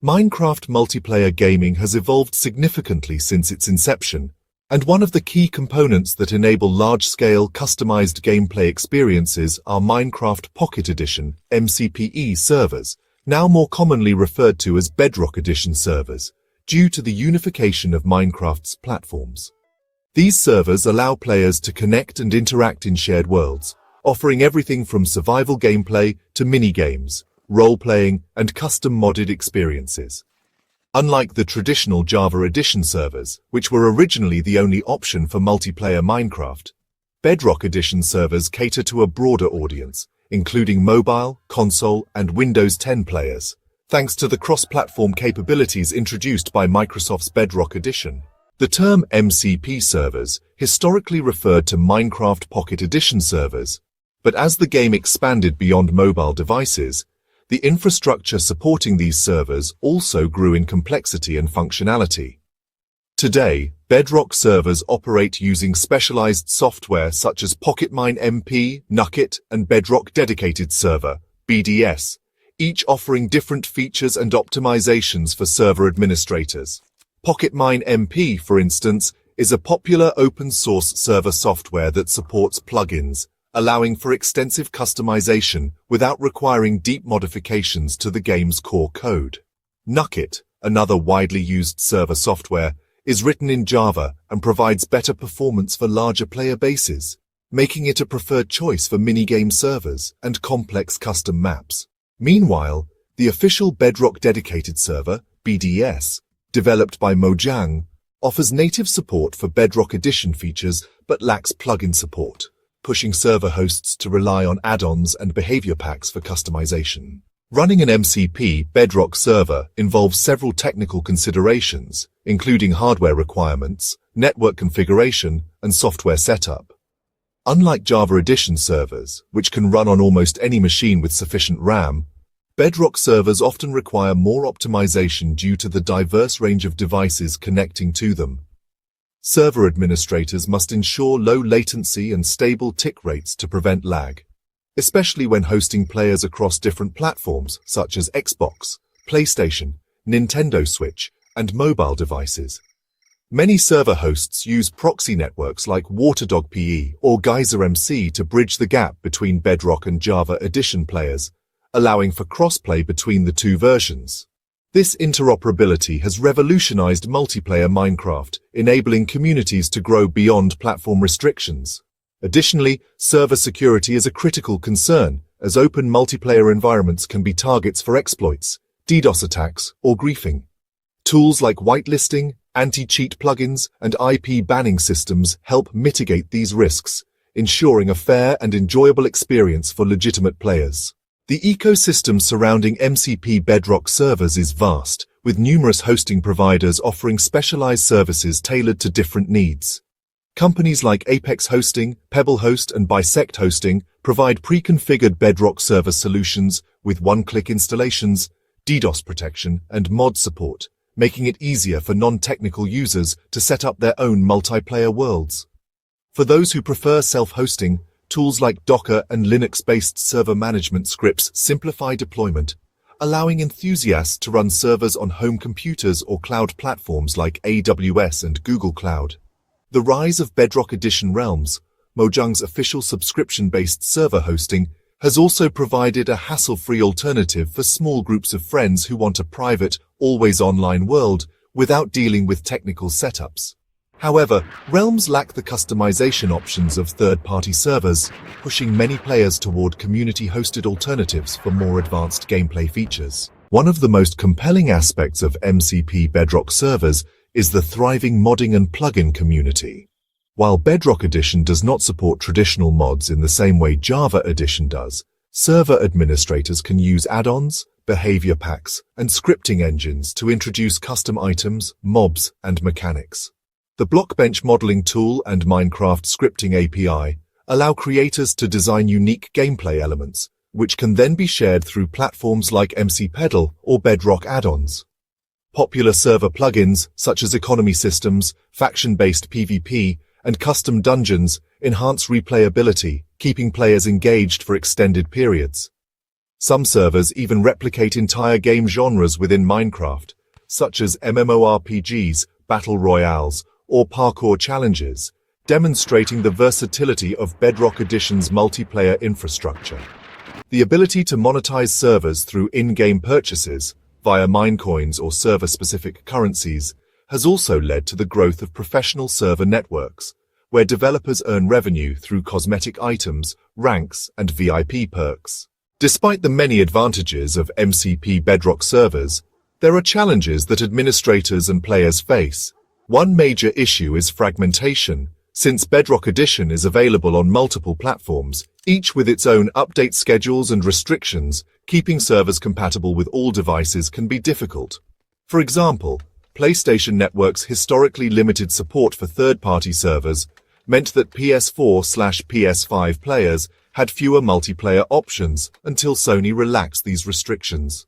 Minecraft multiplayer gaming has evolved significantly since its inception, and one of the key components that enable large-scale customized gameplay experiences are Minecraft Pocket Edition (MCPE) servers, now more commonly referred to as Bedrock Edition servers, due to the unification of Minecraft's platforms. These servers allow players to connect and interact in shared worlds, offering everything from survival gameplay to mini-games, role-playing, and custom-modded experiences. Unlike the traditional Java Edition servers, which were originally the only option for multiplayer Minecraft, Bedrock Edition servers cater to a broader audience, including mobile, console, and Windows 10 players, thanks to the cross-platform capabilities introduced by Microsoft's Bedrock Edition. The term MCP servers historically referred to Minecraft Pocket Edition servers, but as the game expanded beyond mobile devices, the infrastructure supporting these servers also grew in complexity and functionality. Today, Bedrock servers operate using specialized software such as PocketMine MP, Nucket, and Bedrock Dedicated Server, BDS, each offering different features and optimizations for server administrators. PocketMine MP, for instance, is a popular open-source server software that supports plugins, allowing for extensive customization without requiring deep modifications to the game's core code. Nucket, another widely used server software, is written in Java and provides better performance for larger player bases, making it a preferred choice for minigame servers and complex custom maps. Meanwhile, the official Bedrock Dedicated Server, BDS, developed by Mojang, offers native support for Bedrock Edition features but lacks plugin support, pushing server hosts to rely on add-ons and behavior packs for customization. Running an MCP Bedrock server involves several technical considerations, including hardware requirements, network configuration, and software setup. Unlike Java Edition servers, which can run on almost any machine with sufficient RAM, Bedrock servers often require more optimization due to the diverse range of devices connecting to them. Server administrators must ensure low latency and stable tick rates to prevent lag, especially when hosting players across different platforms such as Xbox, PlayStation, Nintendo Switch, and mobile devices. Many server hosts use proxy networks like Waterdog PE or Geyser MC to bridge the gap between Bedrock and Java Edition players, allowing for crossplay between the two versions. This interoperability has revolutionized multiplayer Minecraft, enabling communities to grow beyond platform restrictions. Additionally, server security is a critical concern, as open multiplayer environments can be targets for exploits, DDoS attacks, or griefing. Tools like whitelisting, anti-cheat plugins, and IP banning systems help mitigate these risks, ensuring a fair and enjoyable experience for legitimate players. The ecosystem surrounding MCP Bedrock servers is vast, with numerous hosting providers offering specialized services tailored to different needs. Companies like Apex Hosting, PebbleHost, and Bisect Hosting provide pre-configured Bedrock server solutions with one-click installations, DDoS protection, and mod support, making it easier for non-technical users to set up their own multiplayer worlds. For those who prefer self-hosting, tools like Docker and Linux-based server management scripts simplify deployment, allowing enthusiasts to run servers on home computers or cloud platforms like AWS and Google Cloud. The rise of Bedrock Edition Realms, Mojang's official subscription-based server hosting, has also provided a hassle-free alternative for small groups of friends who want a private, always-online world without dealing with technical setups. However, Realms lack the customization options of third-party servers, pushing many players toward community-hosted alternatives for more advanced gameplay features. One of the most compelling aspects of MCP Bedrock servers is the thriving modding and plugin community. While Bedrock Edition does not support traditional mods in the same way Java Edition does, server administrators can use add-ons, behavior packs, and scripting engines to introduce custom items, mobs, and mechanics. The Blockbench modeling tool and Minecraft scripting API allow creators to design unique gameplay elements, which can then be shared through platforms like MCPedal or Bedrock add-ons. Popular server plugins, such as economy systems, faction-based PvP, and custom dungeons, enhance replayability, keeping players engaged for extended periods. Some servers even replicate entire game genres within Minecraft, such as MMORPGs, battle royales, or parkour challenges, demonstrating the versatility of Bedrock Edition's multiplayer infrastructure. The ability to monetize servers through in-game purchases, via minecoins or server-specific currencies, has also led to the growth of professional server networks, where developers earn revenue through cosmetic items, ranks, and VIP perks. Despite the many advantages of MCP Bedrock servers, there are challenges that administrators and players face. One major issue is fragmentation, since Bedrock Edition is available on multiple platforms, each with its own update schedules and restrictions. Keeping servers compatible with all devices can be difficult. For example, PlayStation Network's historically limited support for third-party servers meant that PS4/PS5 players had fewer multiplayer options until Sony relaxed these restrictions.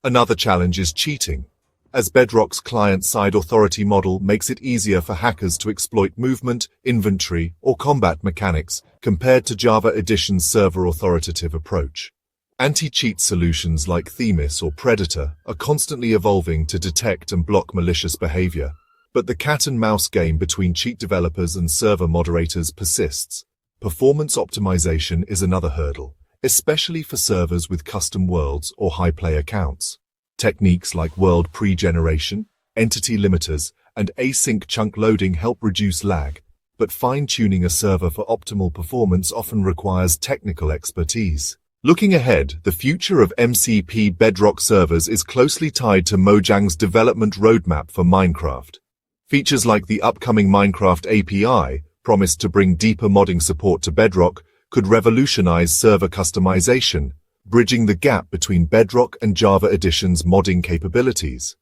Another challenge is cheating, as Bedrock's client-side authority model makes it easier for hackers to exploit movement, inventory, or combat mechanics compared to Java Edition's server-authoritative approach. Anti-cheat solutions like Themis or Predator are constantly evolving to detect and block malicious behavior, but the cat-and-mouse game between cheat developers and server moderators persists. Performance optimization is another hurdle, especially for servers with custom worlds or high player counts. Techniques like world pre-generation, entity limiters, and async chunk loading help reduce lag, but fine-tuning a server for optimal performance often requires technical expertise. Looking ahead, the future of MCP Bedrock servers is closely tied to Mojang's development roadmap for Minecraft. Features like the upcoming Minecraft API, promised to bring deeper modding support to Bedrock, could revolutionize server customization, bridging the gap between Bedrock and Java Edition's modding capabilities.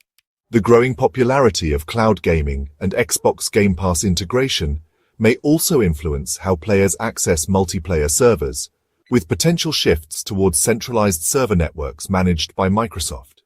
The growing popularity of cloud gaming and Xbox Game Pass integration may also influence how players access multiplayer servers, with potential shifts towards centralized server networks managed by Microsoft.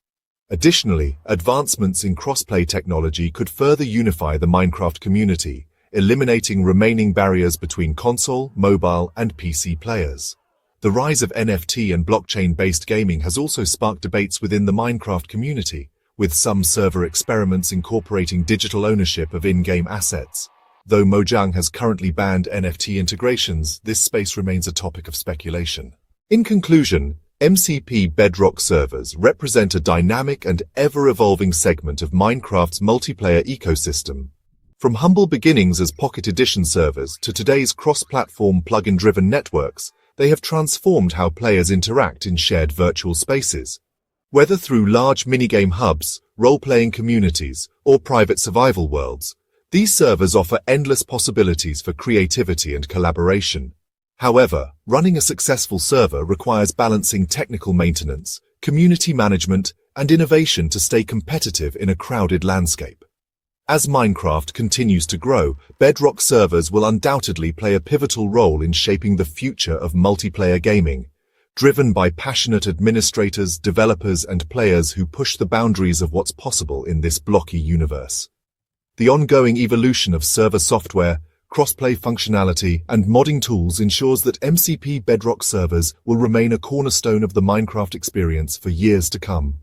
Additionally, advancements in crossplay technology could further unify the Minecraft community, eliminating remaining barriers between console, mobile, and PC players. The rise of NFT and blockchain-based gaming has also sparked debates within the Minecraft community, with some server experiments incorporating digital ownership of in-game assets. Though Mojang has currently banned NFT integrations, this space remains a topic of speculation. In conclusion, MCP Bedrock servers represent a dynamic and ever-evolving segment of Minecraft's multiplayer ecosystem. From humble beginnings as Pocket Edition servers to today's cross-platform plugin-driven networks, they have transformed how players interact in shared virtual spaces. Whether through large minigame hubs, role-playing communities, or private survival worlds, these servers offer endless possibilities for creativity and collaboration. However, running a successful server requires balancing technical maintenance, community management, and innovation to stay competitive in a crowded landscape. As Minecraft continues to grow, Bedrock servers will undoubtedly play a pivotal role in shaping the future of multiplayer gaming, driven by passionate administrators, developers, and players who push the boundaries of what's possible in this blocky universe. The ongoing evolution of server software, crossplay functionality, and modding tools ensures that MCP Bedrock servers will remain a cornerstone of the Minecraft experience for years to come.